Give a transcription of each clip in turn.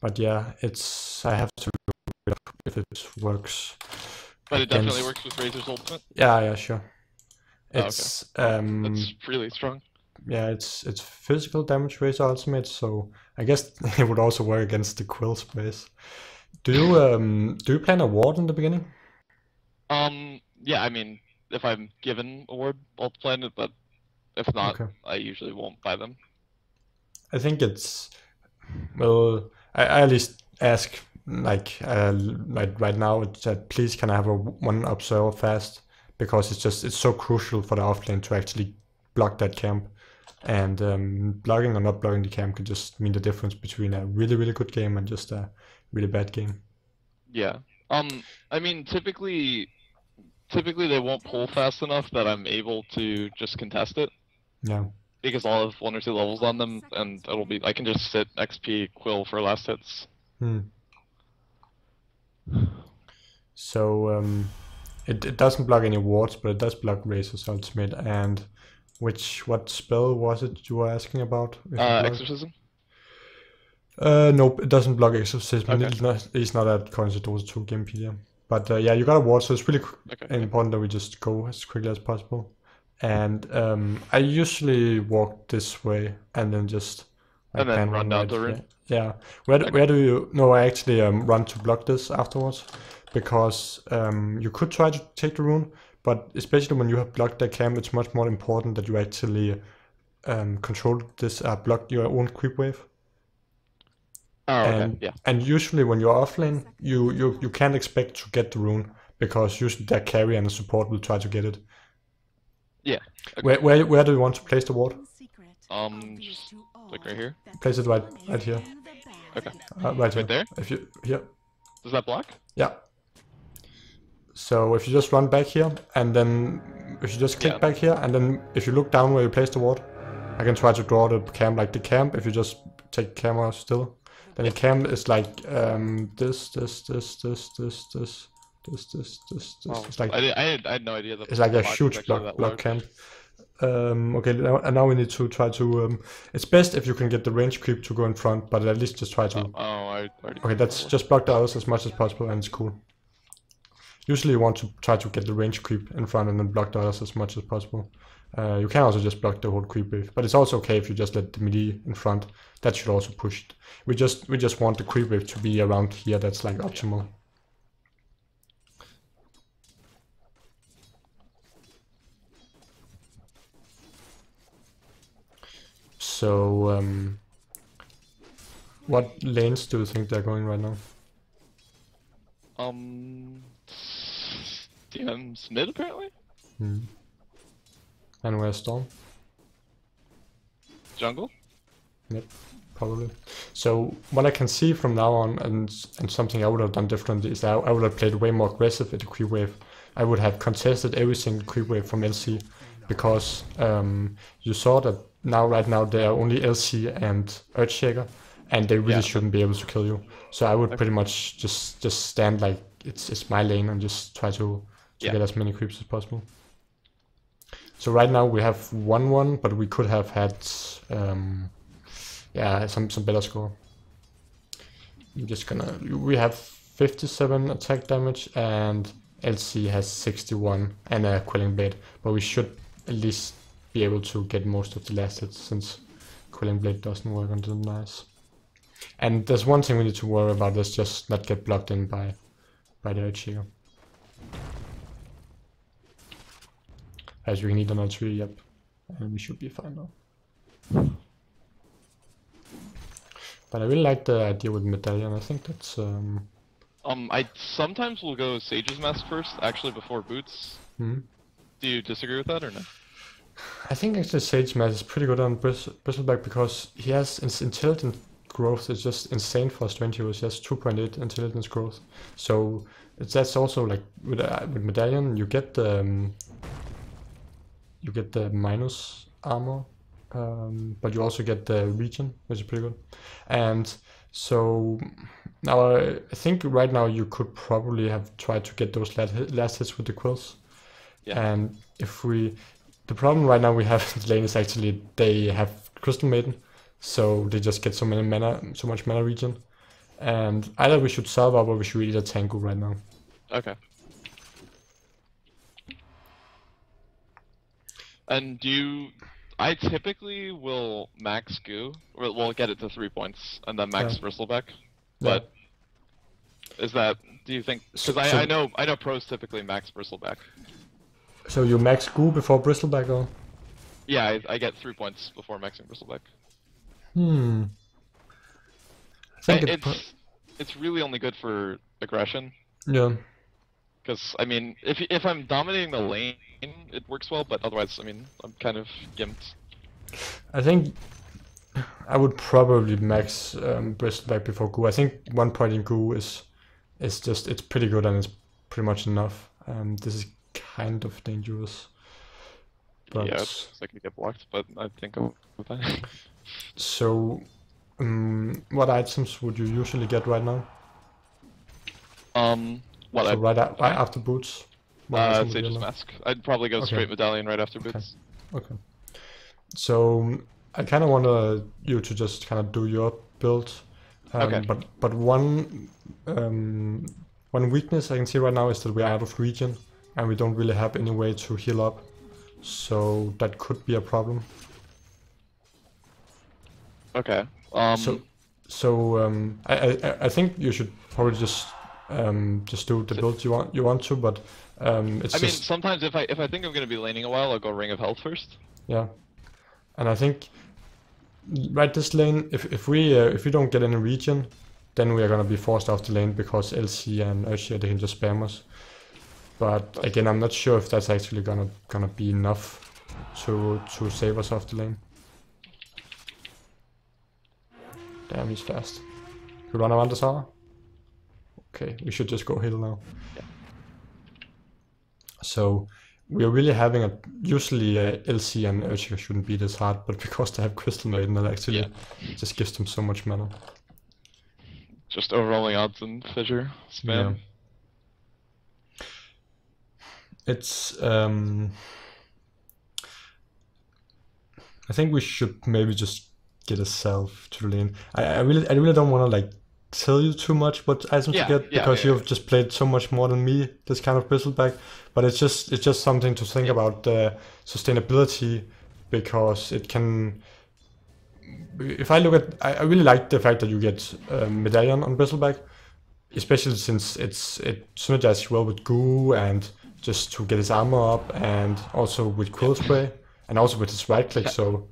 But yeah, I have to look up if it works. But it definitely works with Razor's ultimate? Yeah, sure. It's that's really strong. Yeah, it's physical damage Razor ultimate, so I guess it would also work against the Quill sprays. Do you plan a ward in the beginning? Yeah, I mean, if I'm given a ward, I'll plan it, but if not, Okay. I usually won't buy them. I think it's, well, I at least ask like right now that please can I have one observer fast, because it's so crucial for the offlane to actually block that camp, and blocking or not blocking the camp could just mean the difference between a really good game and just a really bad game. Yeah. I mean, typically they won't pull fast enough that I'm able to just contest it. Yeah. Because I'll have 1 or 2 levels on them, and I can just sit XP Quill for last hits. So it doesn't block any wards, but it does block Razor's ultimate. And what spell was it you were asking about? Exorcism? Nope, it doesn't block Exorcism. Okay. It's not at according to Dota 2 Gamepedia. But yeah, you got a ward, so it's really important that we just go as quickly as possible. And I usually walk this way and then just and then run down the room. Yeah. Where do you? No, I actually run to block this afterwards, because you could try to take the rune, but especially when you have blocked that camp, it's much more important that you actually control this, block your own creep wave. Oh, okay. Yeah. And usually when you're offlane, you can't expect to get the rune, because usually their carry and the support will try to get it. Yeah. Okay. Where do you want to place the ward? Just like right here. Place it right here. Okay. Right here. There? If you here. Does that block? Yeah. So if you just run back here, and then if you just click back here, and then if you look down where you place the ward, I can try to draw the camp like the camp. If you just take camera still, then the camp is like this. Oh, it's like I had no idea that it's like a huge block camp. Okay, now we need to try to. It's best if you can get the range creep to go in front, but at least just try to. Okay, that's just block the others as much as possible, and it's cool. Usually you want to try to get the range creep in front and then block the others as much as possible. You can also just block the whole creep wave, but it's also okay if you just let the melee in front. That should also push it. We just want the creep wave to be around here. That's like optimal. So what lanes do you think they're going right now? DM's mid apparently. And where's Storm? Jungle? Yep, probably. So what I can see from now on, and something I would have done differently, is that I would have played way more aggressive at the creep wave. I would have contested every single creep wave from LC, because you saw that right now they are only LC and Earthshaker, and they really shouldn't be able to kill you. So I would pretty much just stand like it's my lane and just try to get as many creeps as possible. So right now we have 1-1, but we could have had some better score. I'm just gonna. We have 57 attack damage and LC has 61 and a Quelling Blade, but we should at least be able to get most of the last hits, since Quelling Blade doesn't work on the nice. And there's one thing we need to worry about, is just not get blocked in by the Earthshaker. As we can eat another tree, yep. And we should be fine now. But I really like the idea with Medallion. I think that's I sometimes will go Sage's Mask first, actually before Boots. Do you disagree with that or no? I think actually Sage's Mask is pretty good on Bristleback, because he has intelligent growth. It's just insane for a strength hero. He has 2.8 intelligence growth. So that's also like with Medallion, you get the minus armor, but you also get the regen, which is pretty good. And so now I think right now you could probably have tried to get those last hits with the quills. And the problem right now we have in the lane is actually they have Crystal Maiden, so they just get so much mana regen. And either we should salve up or we should eat a tango right now. Okay. And I typically will max goo, or we'll get it to 3 points, and then max Bristleback. But do you think? Because I know pros typically max Bristleback. So you max goo before Bristleback, or? Yeah, I get 3 points before maxing Bristleback. I think it's really only good for aggression. Yeah. Because I mean, if I'm dominating the lane, it works well. But otherwise, I mean, I'm kind of gimped. I think I would probably max Bristleback before goo. I think 1 point in goo is just, it's pretty good and it's pretty much enough. This is kind of dangerous. But yeah, it's like you get blocked, but I think I'm with that. So, what items would you usually get right now? What? So right after boots? Sage's Mask. I'd probably go straight medallion right after boots. Okay. So I kind of want you to just kind of do your build. Okay. But one weakness I can see right now is that we're out of regen and we don't really have any way to heal up. So that could be a problem. Okay. So I think you should probably just do the build you want to, but it's I mean, sometimes if I think I'm gonna be laning a while, I'll go Ring of Health first. Yeah, and I think right this lane, if we don't get any regen, then we are gonna be forced off the lane because LC and Urshier, they can just spam us. But again, I'm not sure if that's actually gonna be enough to save us off the lane. Damn, he's fast. You run around the tower? Okay, we should just go heal now. Yeah. So we are really having usually LC and Urshier shouldn't be this hard, but because they have Crystal Maiden, that actually just gives them so much mana. Just overrolling odds and fissure spam. Yeah. It's I think we should maybe just get a self to the lane. I really don't want to like tell you too much what items to get because you've just played so much more than me this kind of Bristleback, but it's just something to think about the sustainability, because it can, if I look at, I really like the fact that you get medallion on Bristleback, especially since it synergizes well with goo and just to get his armor up, and also with quill spray and also with his right click. So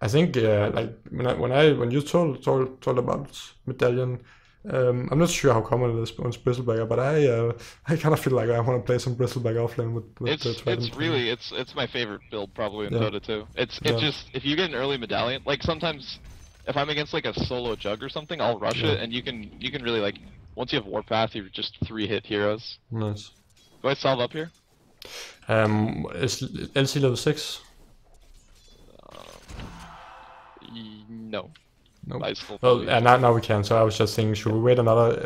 I think like when you told about medallion, I'm not sure how common it is on Bristleback, but I kind of feel like I want to play some Bristleback offlane with the trident. It's my favorite build probably in Dota 2. It's just, if you get an early medallion, like sometimes if I'm against like a solo jug or something, I'll rush it, and you can really like, once you have Warpath, you just 3-hit heroes. Nice. Do I solve up here? Is LC level 6? No. Nope. Well, now we can. So I was just thinking, should we wait another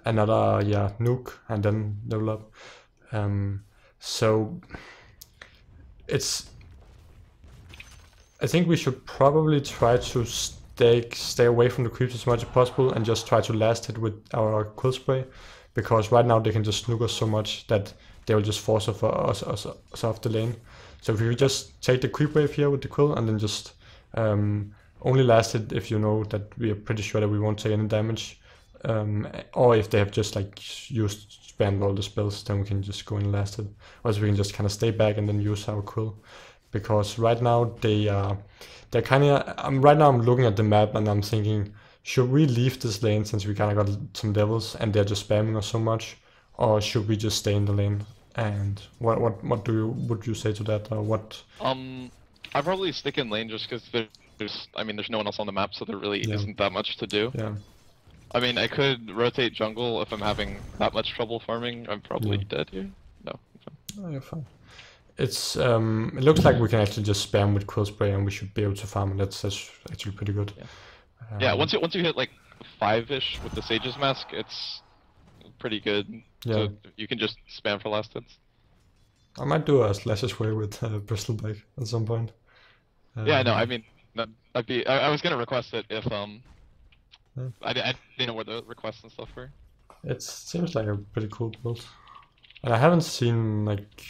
nuke and then level up? So it's, I think we should probably try to stay away from the creeps as much as possible and just try to last hit with our quill spray, because right now they can just nuke us so much that they will just force us off the lane. So if we just take the creep wave here with the quill and then just only last it if you know that we are pretty sure that we won't take any damage, or if they have just like spammed all the spells, then we can just go and last it. Or we can just kind of stay back and then use our quill, because right now they're kind of. Right now I'm looking at the map and I'm thinking, should we leave this lane since we kind of got some devils and they're just spamming us so much, or should we just stay in the lane? And what would you say to that, or what? I'd probably stick in lane just because there's no one else on the map, so there really isn't that much to do. Yeah. I mean, I could rotate jungle if I'm having that much trouble farming. I'm probably dead here. No, I'm fine. No, you're fine. It's it looks like we can actually just spam with quill spray and we should be able to farm, and that's actually pretty good. Yeah. Once you hit like 5-ish with the Sage's Mask, it's pretty good. Yeah. So you can just spam for last hits. I might do a slahser way with Bristleback at some point. Yeah, no, I mean, I was gonna request it if I didn't know where the requests and stuff were. It seems like a pretty cool build. And I haven't seen, like,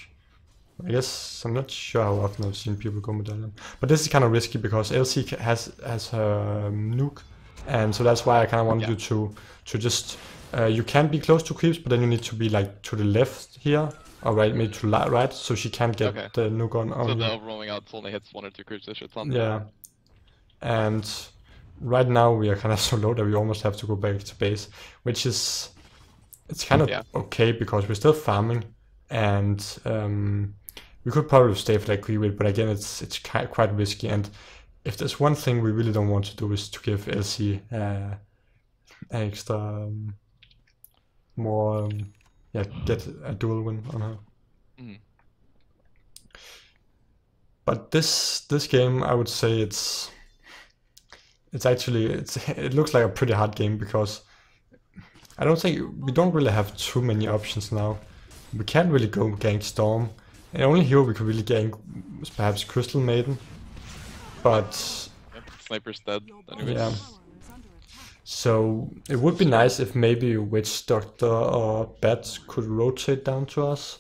I guess I'm not sure how often I've seen people go medallion. But this is kind of risky because LC has her nuke, and so that's why I kind of wanted you to just you can be close to creeps, but then you need to be like to the left here, or right, maybe to the right, so she can't get the nuke on. So the overrolling out only hits 1 or 2 creeps if it's on. Yeah, and right now we are kind of so low that we almost have to go back to base, which is it's kind of okay because we're still farming, and we could probably stay for that creep wave, but again it's quite risky. And if there's one thing we really don't want to do is to give LC extra more get a dual win on her. But this game, I would say it looks like a pretty hard game because I don't think we don't really have too many options now. We can't really go gank Storm. And only here we could really gank perhaps Crystal Maiden, but Sniper's dead. Anyways. Yeah. So it would be nice if maybe Witch Doctor or Bat could rotate down to us.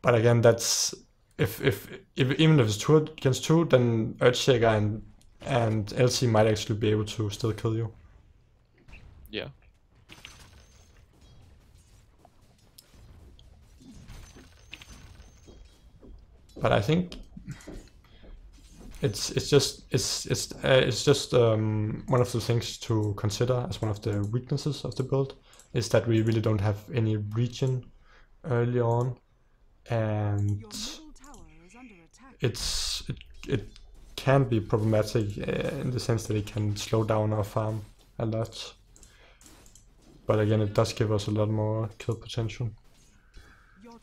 But again, that's if even if it's 2 against 2, then Earthshaker and LC might actually be able to still kill you. Yeah. But I think it's just one of the things to consider as one of the weaknesses of the build is that we really don't have any regen early on, and it can be problematic in the sense that it can slow down our farm a lot. But again, it does give us a lot more kill potential.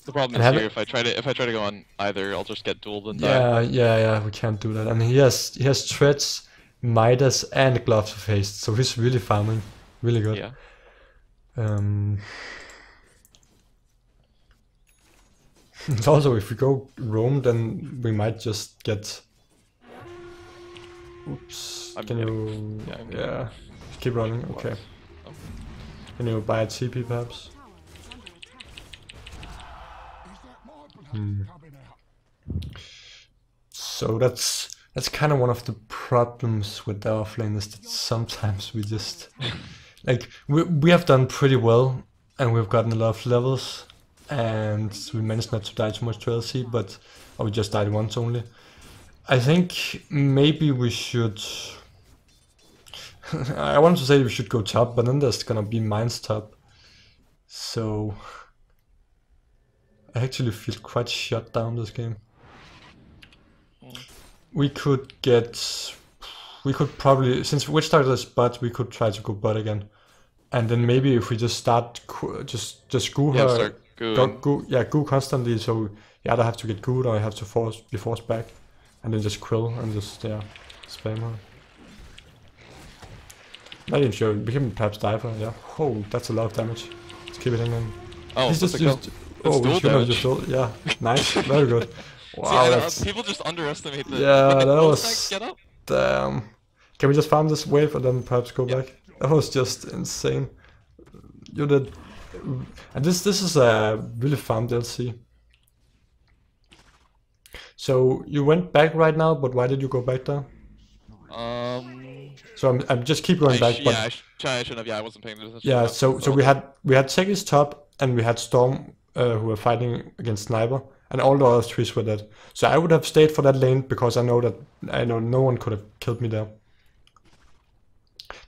The problem is here, if I try to go on either, I'll just get dueled and die. Yeah, we can't do that. And he has Treads, Midas, and Gloves of Haste, so he's really farming, really good. Yeah. Also, if we go roam, then we might just get. Oops. Yeah. Keep running. Okay. Oh. Can you buy a TP perhaps? So that's kind of one of the problems with the offlane is that sometimes we just like we have done pretty well and we've gotten a lot of levels and we managed not to die too much to LC, but we just died once only. I think maybe we should. I wanted to say we should go top, but then there's gonna be mines top, so. I actually feel quite shut down this game. We could probably, since Witch Doctor is bot, we could try to go bot again. And then maybe if we just start, just goo her, goo constantly, so you either have to get gooed or you have to be forced back. And then just quill and just, spam her. Not even sure, we can perhaps dive her, yeah. Oh, that's a lot of damage. Let's keep it hanging. Oh, he's just used. Oh, we should have just yeah, nice, very good. Wow, see, people just underestimate the. Yeah, that was. Get up. Damn. Can we just farm this wave and then perhaps go back? That was just insane. You did, and this is a really farmed LC. So you went back right now, but why did you go back there? So I'm just keep going back. But I shouldn't have. Yeah, I wasn't paying attention. Yeah, so we had Techies top and we had Storm who were fighting against Sniper, and all the other trees were dead. So I would have stayed for that lane because I know no one could have killed me there.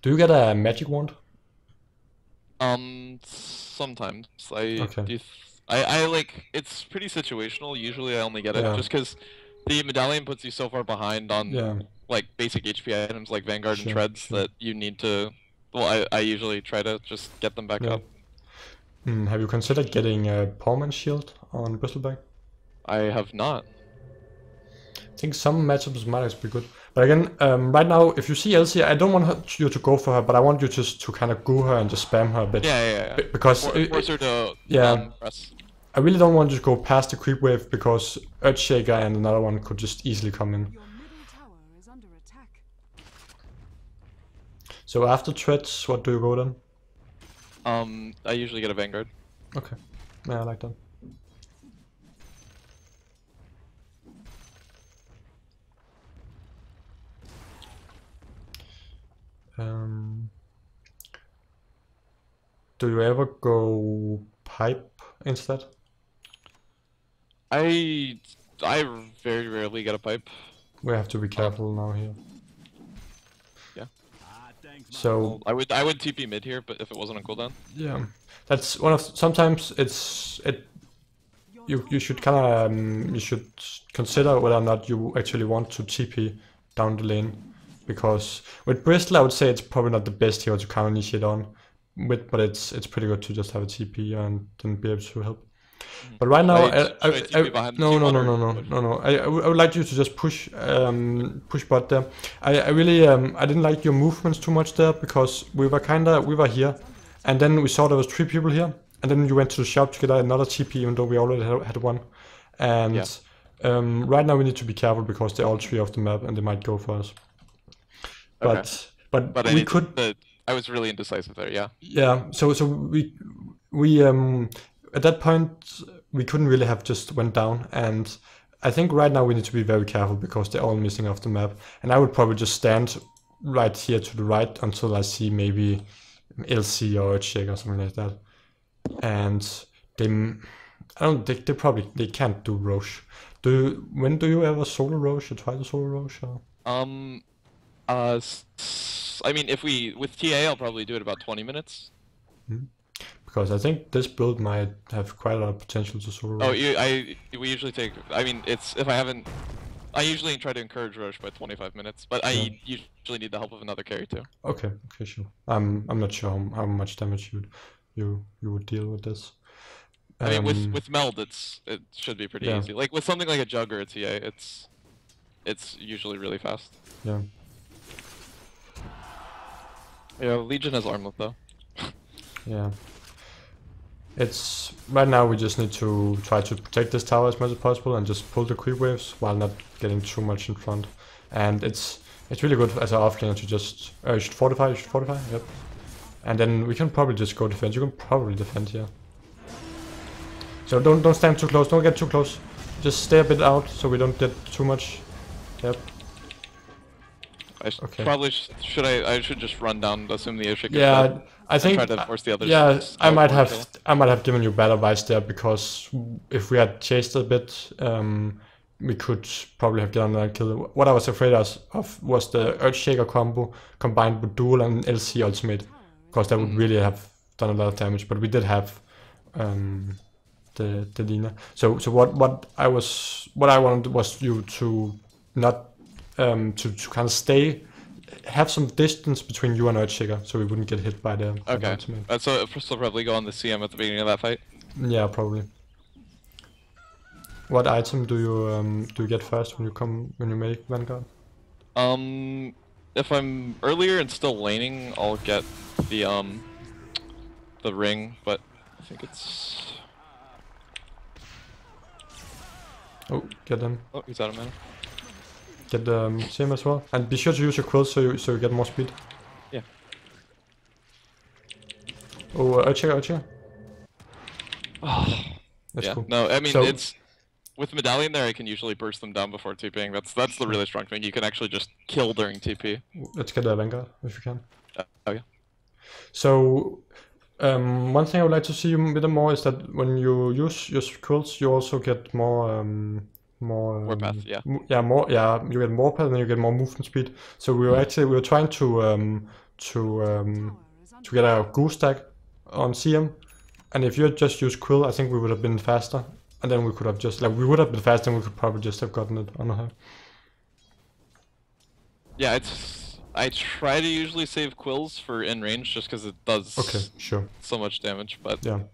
Do you get a magic wand? Sometimes I like, it's pretty situational. Usually I only get it just because the medallion puts you so far behind on like basic HP items like Vanguard and Treads that you need to. Well, I usually try to just get them back up. Have you considered getting a Powerman Shield on Bristleback? I have not. I think some matchups might actually be good. But again, right now, if you see Elsie, I don't want you to go for her, but I want you just to kind of goo her and just spam her a bit. Yeah. Because force her to press. I really don't want you to go past the creep wave because Earthshaker and another one could just easily come in. So after threats, what do you go then? I usually get a Vanguard. Okay. Yeah, I like that. Do you ever go pipe instead? I very rarely get a pipe. We have to be careful now here. Yeah. So I would TP mid here, but if it wasn't on cooldown. Yeah, that's one of sometimes you should kind of you should consider whether or not you actually want to TP down the lane, because with Bristol I would say it's probably not the best hero to counter initiate on, but it's pretty good to just have a TP and then be able to help. But right now, I would like you to just push bot there. I really I didn't like your movements too much there, because we were here, and then we saw there was 3 people here, and then you went to the shop to get another TP, even though we already had one. And right now we need to be careful because they're all 3 off the map and they might go for us. But we could. I was really indecisive there. Yeah. Yeah. So we at that point, we couldn't really have just went down, and I think right now we need to be very careful because they're all missing off the map. And I would probably just stand right here to the right until I see maybe LC or Earthshaker or something like that. And they can't do Roche. When do you ever solo Roche or try to solo Roche? Or? I mean, with TA, I'll probably do it about 20 minutes. Mm-hmm. Because I think this build might have quite a lot of potential to solo Roche. Oh, we usually take. I mean, I usually try to encourage Roche by 25 minutes, but I usually need the help of another carry too. Okay, sure. I'm not sure how much damage you would deal with this. I mean, with meld, it should be pretty easy. Like with something like a jug or a TA, it's usually really fast. Yeah. Yeah, Legion has armlet though. Yeah. It's right now we just need to try to protect this tower as much as possible and just pull the creep waves while not getting too much in front. And it's really good as an offlaner to just you should fortify, yep. And then we can probably just go defend. You can probably defend here. So don't stand too close, don't get too close. Just stay a bit out so we don't get too much. Yep. Probably I should just run down, assume the Ishik. Yeah, I think. Try to force the others. Yeah, I might have given you bad advice there, because if we had chased a bit, we could probably have gotten another kill. What I was afraid of was the Earthshaker combo combined with dual and LC ultimate, because that would really have done a lot of damage. But we did have the Lina. So what I wanted was you to not. To kind of have some distance between you and Earthshaker, so we wouldn't get hit by the ultimate. So first, I'll probably go on the CM at the beginning of that fight. Yeah, probably. What item do you get first when you make Vanguard? If I'm earlier and still laning, I'll get the ring, but I think it's. Oh, get them. Oh, he's out of mana. Get the CM as well, and be sure to use your quills so you get more speed. Yeah. Oh, Earthshaker. Oh, that's cool. No, I mean it's with Medallion there. I can usually burst them down before TPing. That's the really strong thing. You can actually just kill during TP. Let's get a Vanguard if you can. Oh yeah. So one thing I would like to see you a bit more is that when you use your quills, you also get more. Warpath, you get more path and then you get more movement speed. So we were trying to get a goose stack on CM, and if you had just used Quill, I think we would have been faster, and then we could have just we would have been faster and we could probably just have gotten it on her. Yeah, I try to usually save quills for in range just because it does so much damage, but yeah.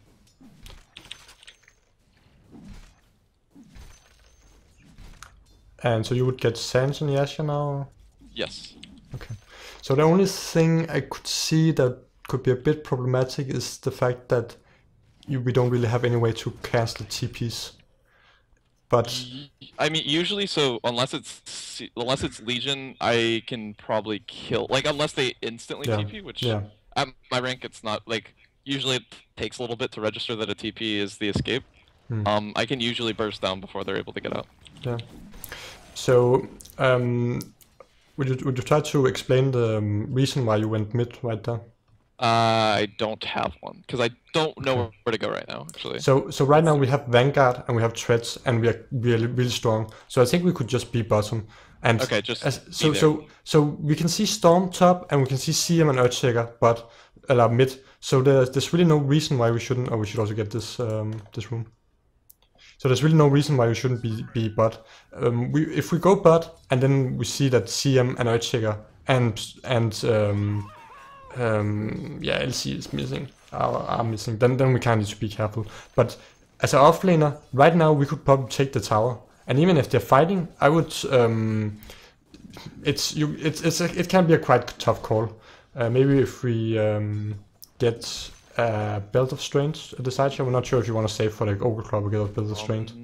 And so you would get Sans and Yasha now? Yes. Okay. So the only thing I could see that could be a bit problematic is the fact that we don't really have any way to cancel TPs. But I mean, usually, so unless it's Legion, I can probably kill, like, unless they instantly yeah, TP, which yeah. at my rank it's not, like, usually it takes a little bit to register that a TP is the escape. I can usually burst down before they're able to get out. Yeah. So, would you try to explain the reason why you went mid right there? I don't have one because I don't know where to go right now. Actually. So right now we have Vanguard and we have Treads and we are really strong. So I think we could just be bottom. And okay, just so we can see Storm top and we can see CM and Earthshaker, but mid. So there's really no reason why we shouldn't. Or we should also get this this room. So there's really no reason why we shouldn't be bot. If we go bot and then we see that CM and Earthshaker and yeah, LC is missing, are missing, then we kind of need to be careful. But as an offlaner, right now we could probably take the tower, and even if they're fighting, I would. It can be a quite tough call. Maybe if we get Belt of Strength at the side here, I'm not sure if you want to save for like Ogre Club or get a Belt of Strength.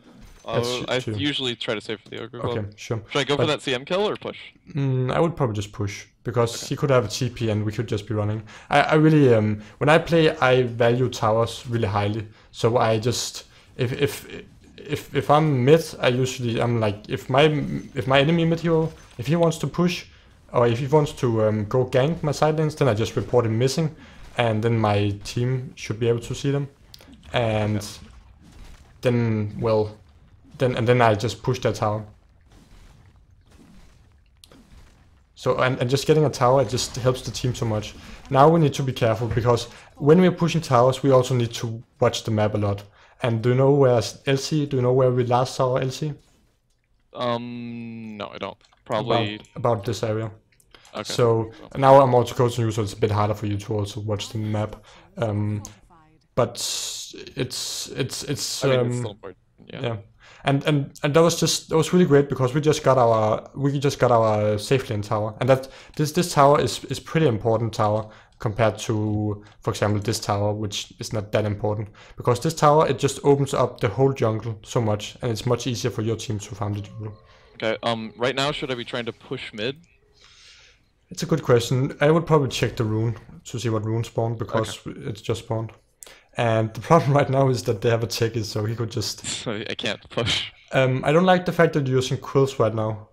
I usually try to save for the Ogre Club. Okay, sure. Should I go for that CM kill or push? I would probably just push, because he could have a TP and we could just be running. I really, when I play, I value towers really highly. So I just, if I'm mid, I'm like, if my enemy mid hero, if he wants to push, or if he wants to go gank my side lanes, then I just report him missing, and then my team should be able to see them, and then then I just push that tower. So and just getting a tower, it just helps the team so much. Now we need to be careful, because when we're pushing towers, we also need to watch the map a lot. And do you know where's LC? Do you know where we last saw LC? No, I don't. Probably about this area. Okay. So now I'm also coaching you, so it's a bit harder for you to also watch the map. But it's I mean, it's still important. Yeah. And that was really great, because we just got our safe lane tower, and that this tower is pretty important tower compared to, for example, this tower, which is not that important, because this tower, it just opens up the whole jungle so much, and it's much easier for your team to farm the jungle. Okay. Right now, should I be trying to push mid? It's a good question. I would probably check the rune to see what rune spawned, because it's just spawned. And the problem right now is that they have a ticket, so he could just... I can't push. I don't like the fact that you're using quills right now.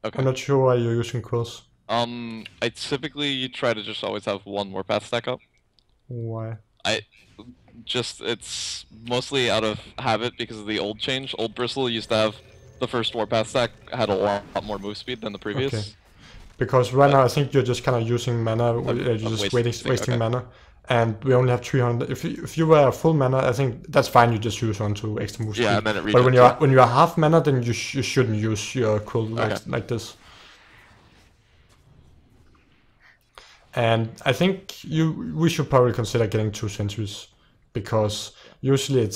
Okay. I'm not sure why you're using quills. I typically try to just always have one warpath stack up. Why? It's mostly out of habit because of the old change. Old Bristle used to have the first warpath stack had a lot more move speed than the previous. Okay. Because right now I think you're just kind of using mana, you're just wasting mana. And we only have 300. If you were full mana, I think that's fine. You just use onto extra move speed. Yeah, and then it but when you're half mana, then you shouldn't use your quill like this. And I think we should probably consider getting 2 sentries, because usually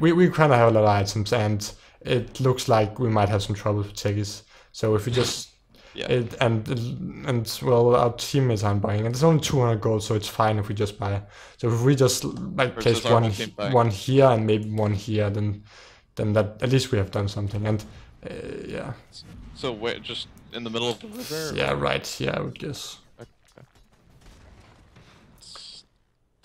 we kind of have a lot of items, and it looks like we might have some trouble with techies. So if we just and well, our teammates aren't buying, and it's only 200 gold, so it's fine if we just buy. So if we just like place one here and maybe one here, then that at least we have done something. And yeah. So wait, just in the middle of the river? Yeah, right. Yeah, I would guess. Okay. It's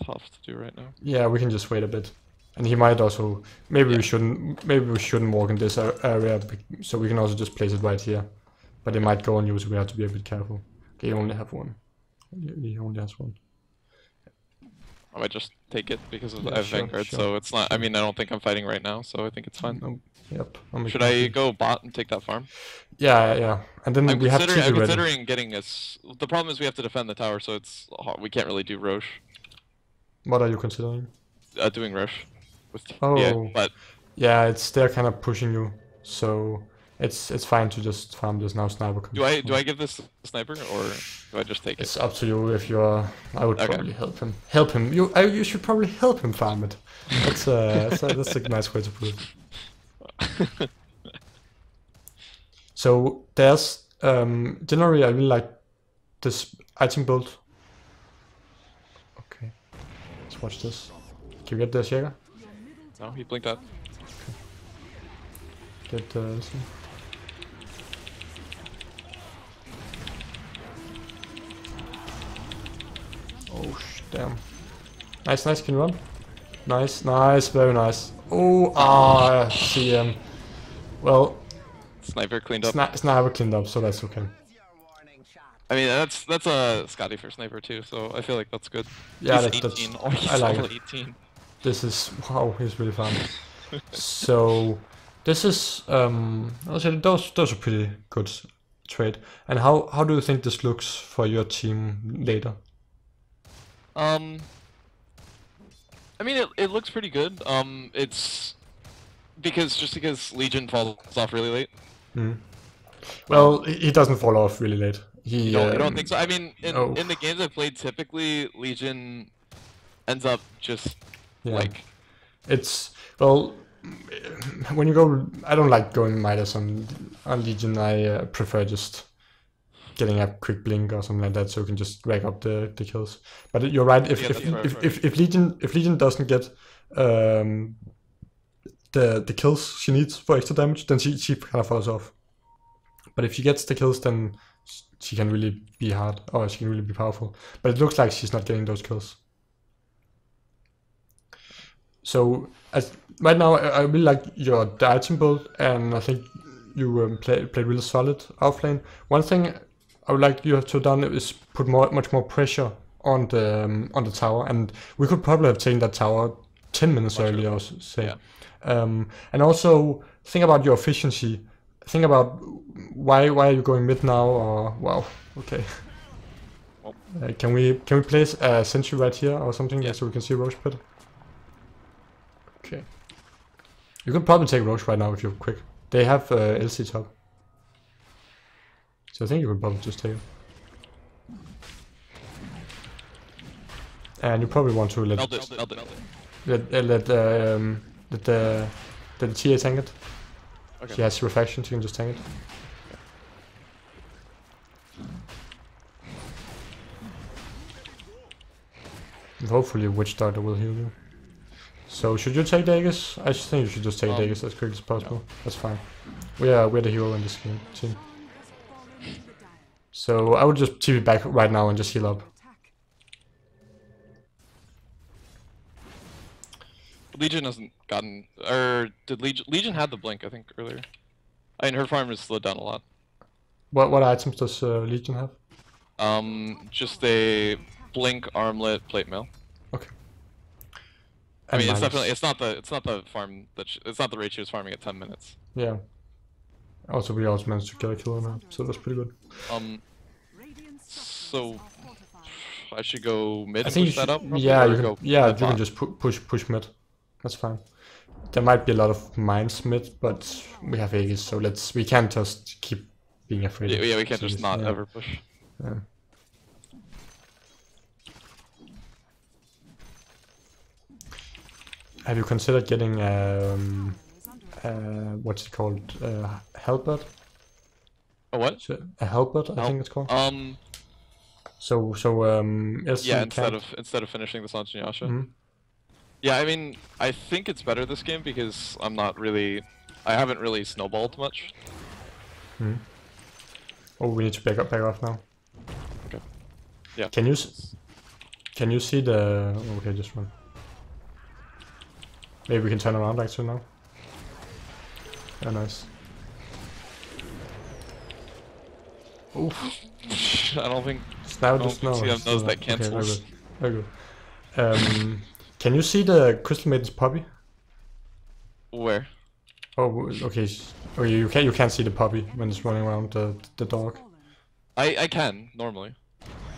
tough to do right now. Yeah, we can just wait a bit. And he might also maybe we shouldn't walk in this area, so we can also just place it right here. But they might go on you, so we have to be a bit careful. Okay, you only have one. He only has one. I might just take it because I have Vanguard, so it's not. I mean, I don't think I'm fighting right now, so I think it's fine. Yep. Should I go bot and take that farm? Yeah. And then we have to I'm considering getting us. The problem is we have to defend the tower, so it's we can't really do Roche. What are you considering? Doing Roche. Yeah, they're kind of pushing you, so. It's fine to just farm this now. Sniper. Do I give this sniper, or do I just take it? It's up to you. If you're, I would probably help him. Help him. You should probably help him farm it. That's a nice way to put it. So there's generally I really like this item build. Okay, let's watch this. Can you get the Shaker? No, he blinked out. get LC. Oh damn. Nice, nice, can you run? Nice, nice, very nice. Oh, CM. Well, Sniper cleaned up. Sniper cleaned up, so that's okay. I mean, that's a Scotty for sniper too, so I feel like that's good. Yeah, he's 18. Oh, he's level 18. This is wow, he's really fun. So this is I'll say those are pretty good trade. And how do you think this looks for your team later? I mean, it looks pretty good. It's because Legion falls off really late. Well, he doesn't fall off really late. You don't think so? I mean, in the games I've played, typically Legion ends up just like... It's, well, when you go... I don't like going Midas on Legion. I prefer just getting a quick blink or something like that, so you can just rack up the kills. But you're right, if Legion doesn't get the kills she needs for extra damage, then she kind of falls off. But if she gets the kills, then she can really be hard, or she can really be powerful. But it looks like she's not getting those kills. So right now, I really like the item build, and I think you played really solid offlane. One thing I would like you to have done is put much more pressure on the tower, and we could probably have taken that tower 10 minutes earlier, I would say. Yeah. And also think about your efficiency. Think about why are you going mid now? Or wow, okay. Can we place a sentry right here or something, so we can see Roche pit? Okay. You could probably take Roche right now if you're quick. They have LC top, so I think you could probably just take it. And you probably want to let the TA tank it. Okay. She has reflection, so you can just tank it. And hopefully Witch Doctor will heal you. So should you take Dagus? I think you should just take Dagus as quick as possible. No. That's fine. We're the hero in this game team. So I would just TP back right now and just heal up. Legion hasn't gotten, or did Legion had the blink, I think, earlier. I mean, her farm is slowed down a lot. What items does Legion have? Just a blink, armlet, plate mail. Okay. I mean, it's not the farm that it's not the rate she was farming at 10 minutes. Yeah. Also, we also managed to get a kill on her, so that's pretty good. So I should go mid. I think push that up. Yeah, you can just push mid. That's fine. There might be a lot of mines mid, but we have Aegis, so we can't just keep being afraid. Yeah, we can't just not ever push. Yeah. Have you considered getting what's it called? Halberd? A what? A halberd, I think it's called. Yeah, instead of finishing the Sanch and Yasha. Yeah, I mean, I think it's better this game because I haven't really snowballed much. Oh, we need to back off now. Okay. Yeah. Can you see the? Oh, okay, just run. Maybe we can turn around actually now. Yeah, nice. Oof. I don't think. Now just no. Knows that cancels. Okay, very good. Can you see the Crystal Maiden's puppy? Where? Oh, okay. Oh, you can't see the puppy when it's running around the dog. I can normally.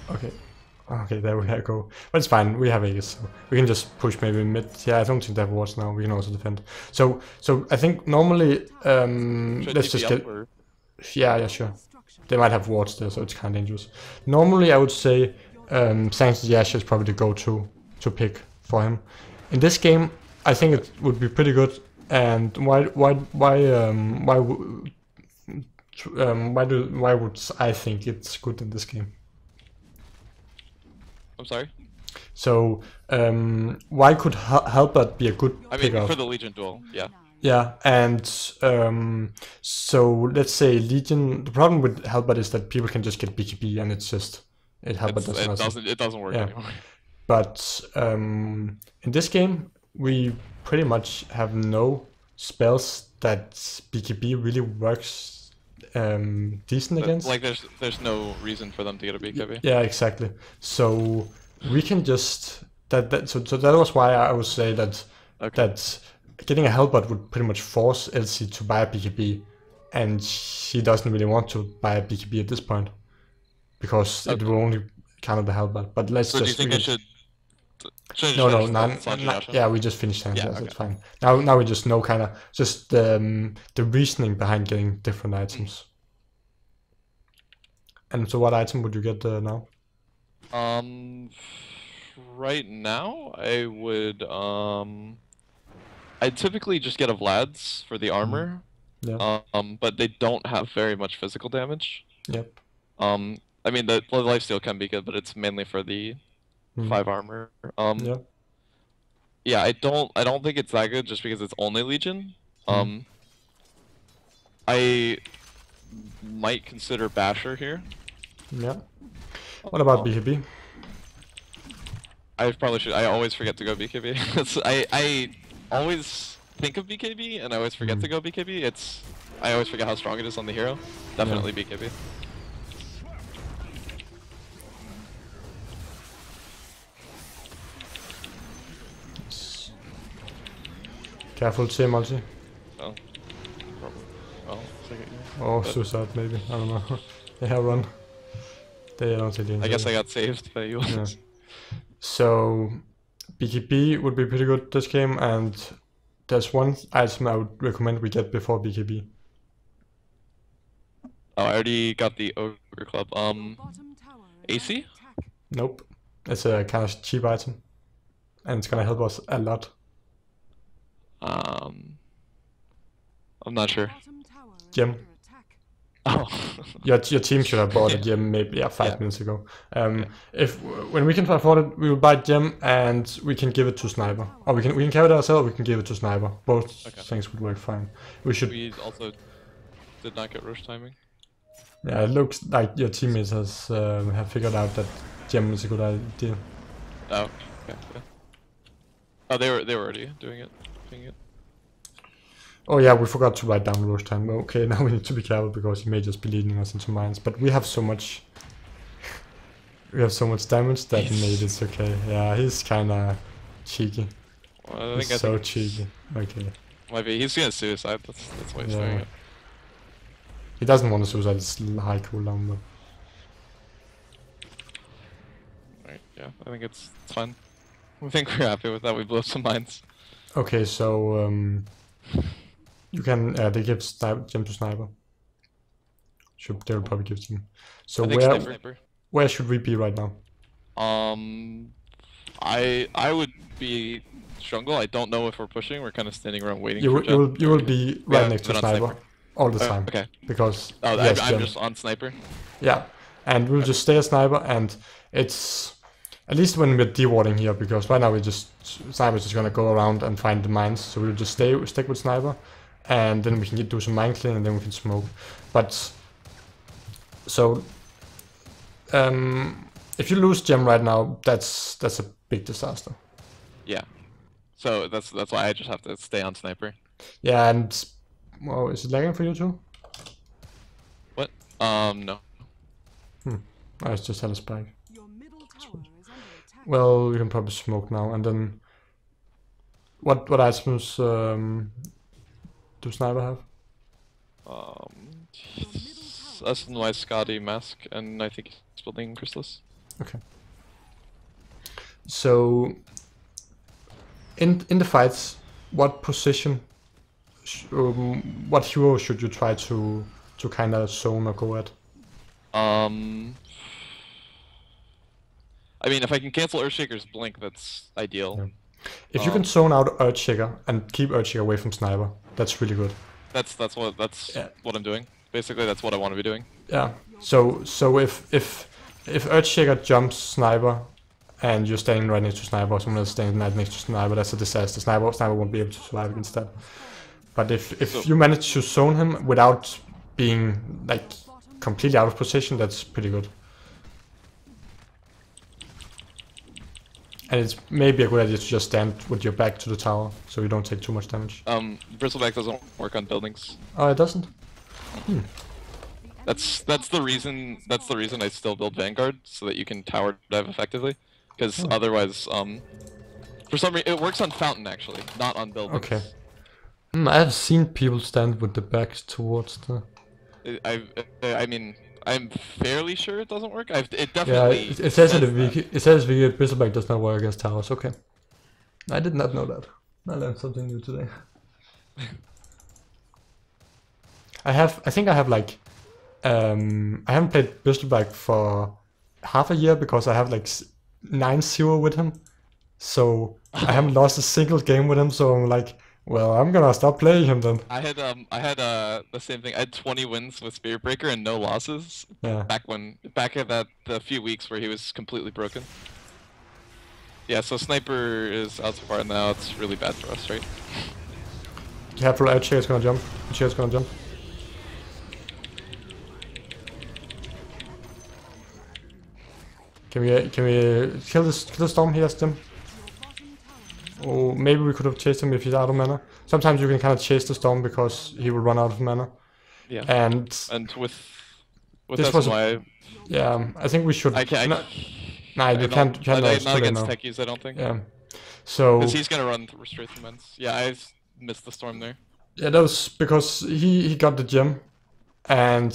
Okay. Okay, there we go. But it's fine. We have Aegis, so we can just push maybe mid. Yeah, I don't think they have wards now. We can also defend. So I think normally let's just get. Or? Yeah, sure. They might have wards there, so it's kind of dangerous. Normally, I would say Sanctus Yasha is probably the go-to to pick for him. In this game, I think it would be pretty good. And why would I think it's good in this game? I'm sorry? So, why could Halberd be a good I mean, for the Legion duel, yeah. Yeah, and so let's say Legion. The problem with Halberd is that people can just get BKB, and it's just Halberd it doesn't work anymore. But in this game, we pretty much have no spells that BKB really works decent against. Like there's no reason for them to get a BKB. Yeah, exactly. So we can just so that was why I would say that that getting a Halberd would pretty much force Elsie to buy a BKB, and she doesn't really want to buy a BKB at this point because it will only counter the Halberd. But let's so just. Do you think I should? Yeah, we just finished Sanji, okay. That's fine. Now we just know kind of just the reasoning behind getting different items. And so what item would you get now? Right now I would I'd typically just get a Vlad's for the armor. Yeah. But they don't have very much physical damage. Yep. I mean the lifesteal can be good, but it's mainly for the 5 armor. Yeah. Yeah, I don't think it's that good just because it's only Legion. I might consider Basher here. Yeah. What about BKB? I probably should. I always forget to go BKB. I always think of BKB and I always forget to go BKB. I always forget how strong it is on the hero. Definitely BKB. Careful, T multi. Oh, probably. Well, oh, suicide maybe. I don't know. Yeah, run. They don't take the I guess I got saved by you. Yeah. So BKB would be pretty good this game, and there's one item I would recommend we get before BKB. Oh, I already got the Ogre Club. AC? Nope. It's a kind of cheap item, and it's gonna help us a lot. I'm not sure. Gem. Oh. your team should have bought a gem maybe 5 minutes ago. When we can afford it, we will buy gem and we can give it to sniper, or we can carry it ourselves. We can give it to sniper. Both things would work fine. We also did not get rush timing. Yeah, it looks like your teammates have figured out that gem is a good idea. Oh, okay. Yeah. Oh, they were already doing it. Oh yeah, we forgot to write down rush time. Okay, now we need to be careful because he may just be leading us into mines. But we have so much. We have so much damage that maybe it's okay. Yeah, he's kind of cheeky. Well, he's so cheeky. Okay. Might be. He's gonna suicide. That's why he's doing it. He doesn't want to suicide. It's high cooldown, but. Right. Yeah, I think it's fine. I think we're happy with that. We blew up some mines. Okay, so you can they give gem to sniper. They'll probably give gem. So where should we be right now? I would be jungle. I don't know if we're pushing. We're kind of standing around waiting. You will be right next to sniper all the time. Okay. Because I'm just on sniper. Yeah, and we'll just stay a sniper, and it's at least when we're dewarding here, because right now sniper's just gonna go around and find the mines, so we'll just stick with sniper, and then we can do some mine clearing, and then we can smoke. But so if you lose gem right now, that's a big disaster. Yeah. So that's why I just have to stay on sniper. Yeah, and well, is it lagging for you too? What? No. I just had a spike. Well, we can probably smoke now, and then what items do sniper have? SNY Scotty mask, and I think he's building Chrysalis. Okay. So in the fights, what position, what hero should you try to kind of zone or go at? I mean, if I can cancel Earthshaker's blink, that's ideal. Yeah. If you can zone out Earthshaker and keep Earthshaker away from sniper, that's really good. That's what I'm doing. Basically, that's what I want to be doing. Yeah. So if Earthshaker jumps sniper, and you're standing right next to sniper, or someone else standing right next to sniper, that's a disaster. Sniper won't be able to survive against that. But if you manage to zone him without being like completely out of position, that's pretty good. And it's maybe a good idea to just stand with your back to the tower, so you don't take too much damage. Bristleback doesn't work on buildings. Oh, it doesn't? Hmm. That's the reason I still build Vanguard, so that you can tower dive effectively. Because otherwise, for some reason, it works on Fountain actually, not on buildings. Okay. I've seen people stand with the backs towards the... I mean, I'm fairly sure it doesn't work. It definitely. Yeah, it says it says the Bristleback does not work against towers. Okay, I did not know that. I learned something new today. I think I have like, I haven't played Bristleback for half a year because I have like 9-0 with him, so I haven't lost a single game with him. So I'm like, well, I'm gonna stop playing him then. I had the same thing. I had 20 wins with Spirit Breaker and no losses. Yeah. Back at the few weeks where he was completely broken. Yeah, so Sniper is out so far now. It's really bad for us, right? Careful, Chair's gonna jump. Chair's gonna jump. Can we kill the storm here, Stim? Or maybe we could have chased him if he's out of mana. Sometimes you can kind of chase the storm because he will run out of mana. Yeah. And with this was why. Yeah, I think we should. Nah, you can't. Not against techies, I don't think. Yeah. So. Because he's gonna run straight through mens. Yeah, I missed the storm there. Yeah, that was because he got the gem, and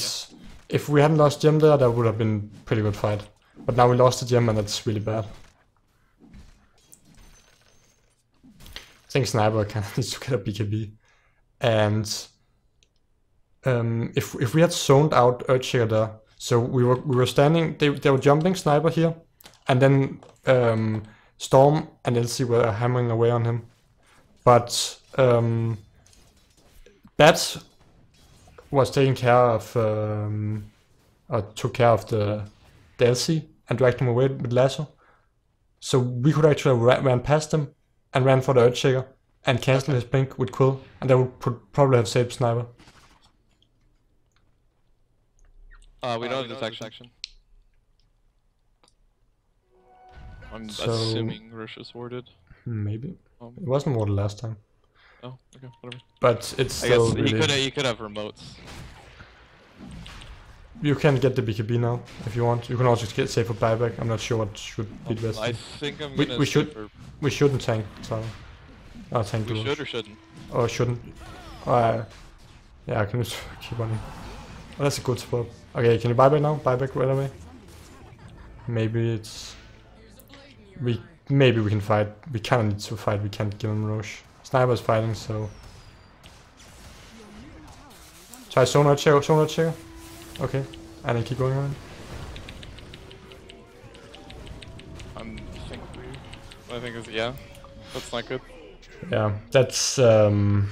if we hadn't lost gem there, that would have been a pretty good fight. But now we lost the gem, and that's really bad. I think Sniper kind of needs to get a BKB, and if we had zoned out Earthshaker there, so we were standing, they were jumping Sniper here, and then Storm and LC were hammering away on him, but Bats was taking care of took care of the LC and dragged him away with lasso, so we could actually ran past him and ran for the Earthshaker and cancelled his blink with Quill, and that would probably have saved Sniper. We don't have detection. I'm assuming Rush is warded. Maybe. It wasn't warded last time. Oh, okay, whatever. But it's I still guess really... he could have remotes. You can get the BKB now if you want. You can also get safe for buyback. I'm not sure what should be the best. I think I'm gonna. We shouldn't tank. Sorry. Not tank. We should or shouldn't? Or shouldn't. Yeah, I can just keep running. Oh, that's a good spot. Okay, can you buyback now? Buyback right away. Maybe it's. Maybe we can fight. We kind of need to fight. We can't give him Roche. Sniper's fighting, so. Try sonar checker. Okay, and then keep going on. I think it's that's not good. Yeah, that's I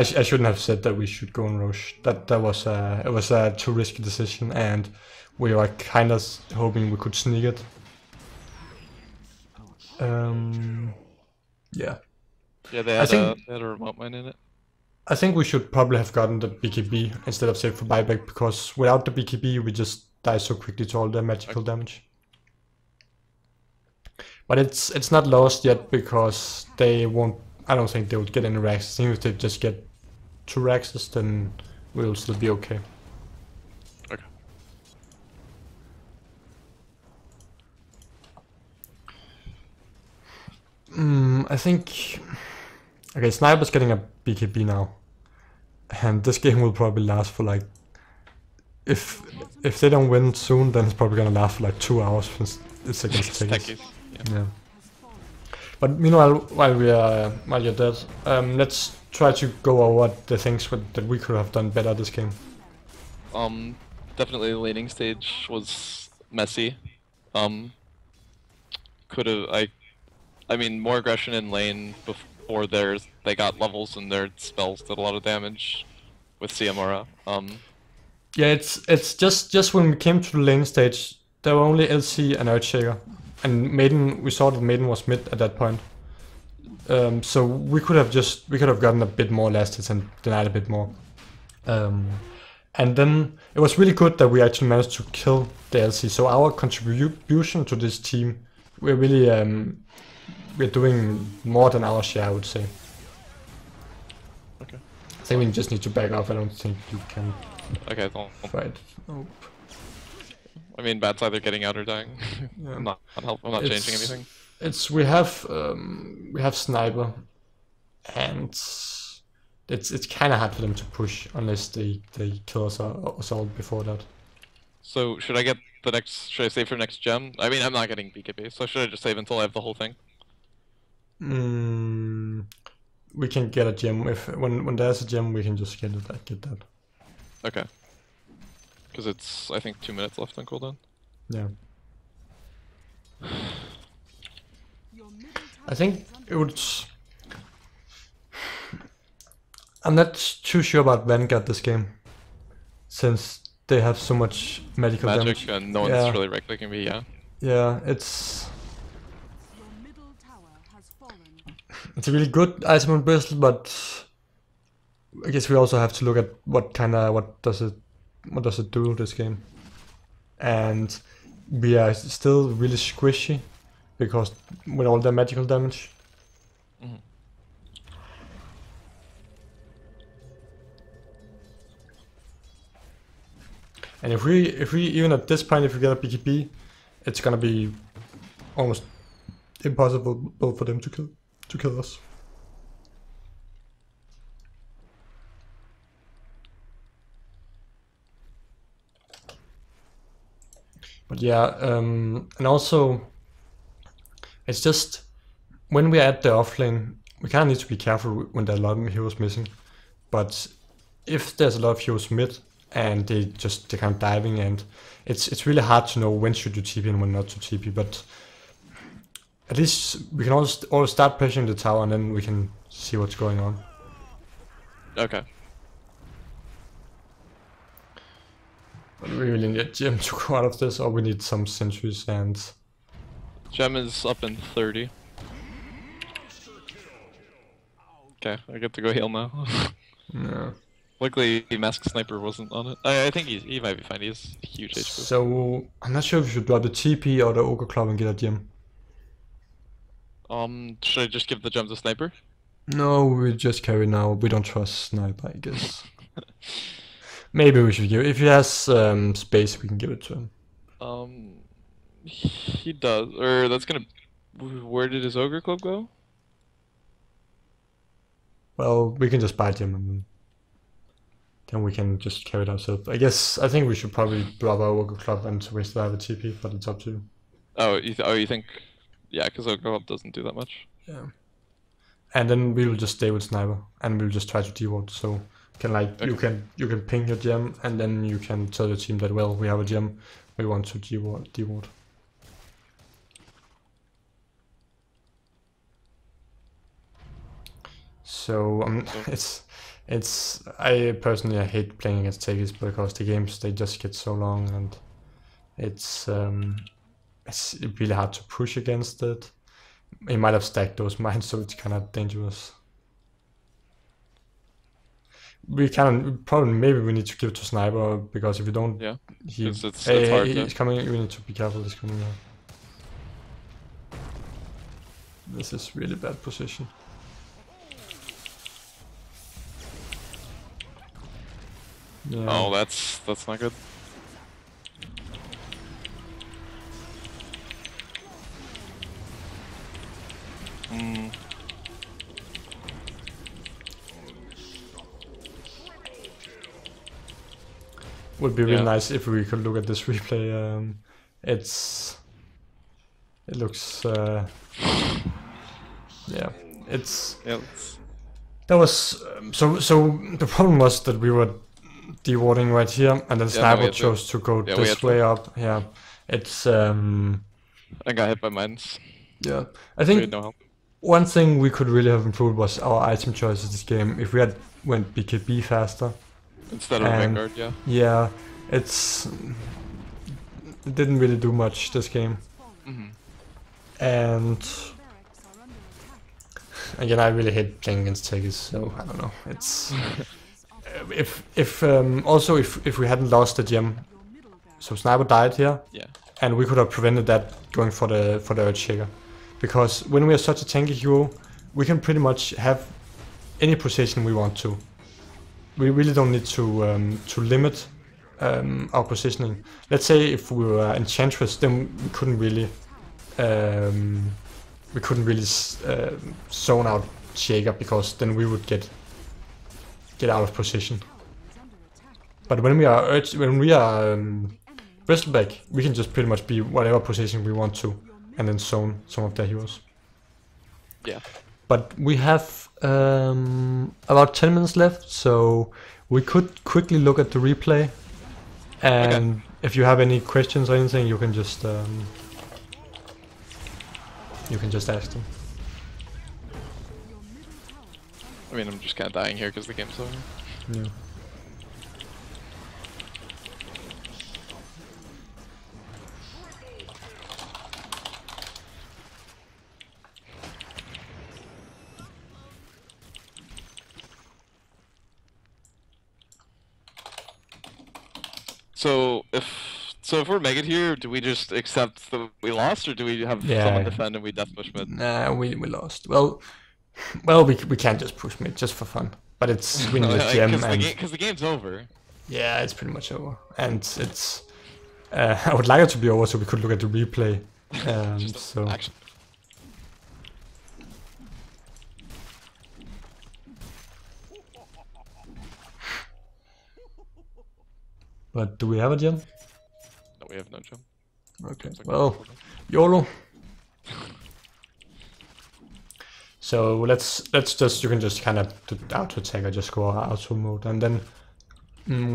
shouldn't have said that we should go on Roche. That was it was a too risky decision, and we were kind of hoping we could sneak it. Yeah. Yeah, they had a remote mine in it. I think we should probably have gotten the BKB instead of save for buyback, because without the BKB we just die so quickly to all the magical damage. But it's not lost yet because they won't. I don't think they would get any racks. I think if they just get 2 racks, then we'll still be okay. Okay. I think. Okay, Sniper's getting a BKB now, and this game will probably last for like. If they don't win soon, then it's probably gonna last for like 2 hours since it's against Techies. Yeah. But meanwhile, while you're dead, let's try to go over the things that we could have done better this game. Definitely the laning stage was messy. I mean, more aggression in lane before they got levels and their spells did a lot of damage with CMRA. Yeah, it's just when we came to the lane stage, there were only LC and Earthshaker, and Maiden. We saw that Maiden was mid at that point. So we could have gotten a bit more last hits and denied a bit more. And then it was really good that we actually managed to kill the LC. So our contribution to this team, we're really we're doing more than our share, I would say. Okay. I think we just need to back off. I don't think you can. Okay, fight. Oh. I mean, bat's either getting out or dying. Yeah. I'm not changing anything. We have sniper, and it's kind of hard for them to push unless they kill us all before that. So should I get the next? Should I save for next gem? I mean, I'm not getting BKB, so should I just save until I have the whole thing? We can get a gem when there's a gem. We can just get that. Okay. Because it's I think 2 minutes left on cooldown. Yeah. I think it would. I'm not too sure about Vanguard this game, since they have so much medical Magic damage. And no one's really right-clicking me. Yeah. Yeah, it's a really good item on Bristle, but I guess we also have to look at what does it do this game, and we are still really squishy because with all the magical damage. And if we even at this point, if we get a BKB, it's gonna be almost impossible for them to kill us. But yeah, and also it's just when we're at the offlane, we kind of need to be careful when there are a lot of heroes missing. But if there's a lot of heroes mid and they're kind of diving, and it's really hard to know when should you TP and when not to TP. But at least we can all start pushing the tower, and then we can see what's going on. Okay. But we really need Gem to go out of this, or we need some sentries and... Gem is up in 30. Okay, I get to go heal now. Yeah. Luckily, the Masked Sniper wasn't on it. I think he might be fine. He has huge HP. So I'm not sure if we should drop the TP or the Ogre Club and get a gem. Should I just give the gem to Sniper? No, we just carry now. We don't trust Sniper, I guess. Maybe we should give it. If he has space, we can give it to him. He does. Or that's gonna... Where did his Ogre Club go? Well, we can just buy gem and then we can just carry it ourselves. I think we should probably drop our Ogre Club and we still have a TP, but it's up to you. Oh, you think... Yeah, because Ogre Club doesn't do that much. Yeah. And then we will just stay with Sniper, and we'll just try to deward. So you can ping your gem, and then you can tell your team that, well, we have a gem, we want to deward. So I personally hate playing against Takis because the games, they just get so long, and it's really hard to push against it. He might have stacked those mines, so it's kind of dangerous. Maybe we need to give it to Sniper, because if we don't, yeah, it's hard. He's coming. We need to be careful. He's coming here. This is really bad position. Yeah. Oh, that's not good. Would be really nice if we could look at this replay. It looks yeah, that was so the problem was that we were dewarding right here, and then Sniper chose to go this way up. Yeah, it's I got hit by mines. Yeah, I think one thing we could really have improved was our item choices this game. If we had went BKB faster instead of Vanguard, yeah. Yeah, it didn't really do much this game. And again, I really hate playing against tanks, so I don't know. It's if we hadn't lost the gem, so Sniper died here, yeah, and we could have prevented that going for the Earthshaker, because when we are such a tanky hero, we can pretty much have any position we want to. We really don't need to limit our positioning. Let's say if we were Enchantress, then we couldn't really zone out Shaker, because then we would get out of position. But when we are Bristleback, we can just pretty much be whatever position we want to, and then zone some of their heroes. Yeah. But we have about 10 minutes left, so we could quickly look at the replay. And okay, if you have any questions or anything, you can just ask them. I mean, I'm just kind of dying here because the game's over. Yeah. So if we're Megad here, do we just accept that we lost, or do we have someone defend and we death push mid? Nah, we lost. Well, we can't just push mid just for fun. But it's we need a gem, because the game's over. Yeah, it's pretty much over, and it's. I would like it to be over so we could look at the replay. So. Action. But do we have a gem? No, we have no gem. Okay, well, YOLO. So let's just, you can just kind of do auto attack or just go auto mode, and then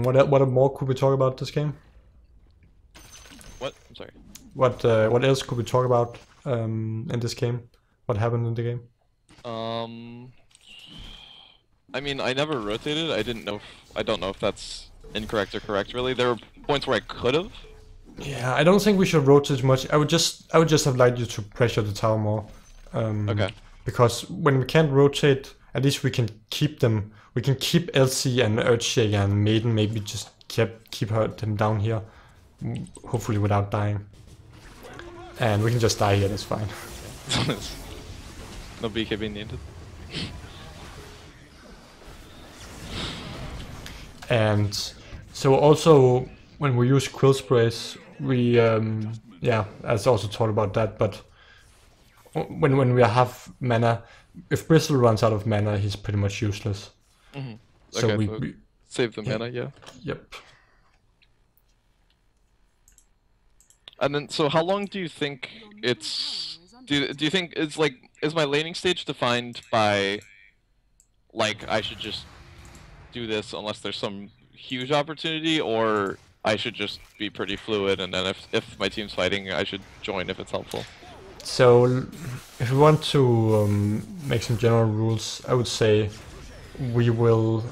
what more could we talk about this game? What? I'm sorry. What else could we talk about in this game? What happened in the game? I mean, I never rotated. I don't know if that's incorrect or correct. Really, there were points where I could have. Yeah, I don't think we should rotate much. I would just have liked you to pressure the tower more. Okay. Because when we can't rotate, at least we can keep them. We can keep LC and Earthshaker and Maiden. Maybe just keep them down here, hopefully without dying. And we can just die here. That's fine. No BKB needed. And so also when we use quill sprays, we yeah, as also talked about that, but when we have mana, if Bristle runs out of mana, he's pretty much useless. Mm-hmm. So okay, we save the mana, yeah. Yep. And then, so how long do you think it's? Do you think it's like, is my laning stage defined by, like, I should just do this unless there's some huge opportunity, or I should just be pretty fluid, and then if my team's fighting, I should join if it's helpful? So if we want to make some general rules, I would say we will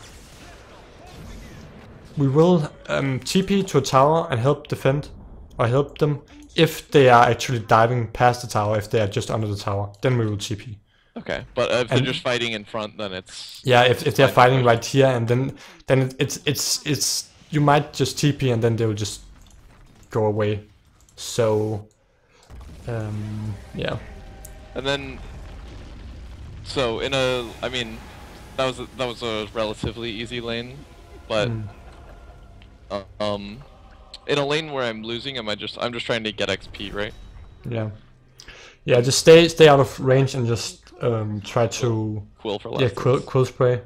TP to a tower and help defend, or help them if they are actually diving past the tower. If they are just under the tower, then we will TP. Okay, but if they're just fighting in front, then it's... Yeah, if they're fighting right here, and then it's you might just TP and then they will just go away. So yeah. And then, so in a, I mean, that was a relatively easy lane, but in a lane where I'm losing, I'm just trying to get XP, right? Yeah. Yeah, just stay out of range and just try to quill for last. Yeah, quill spray.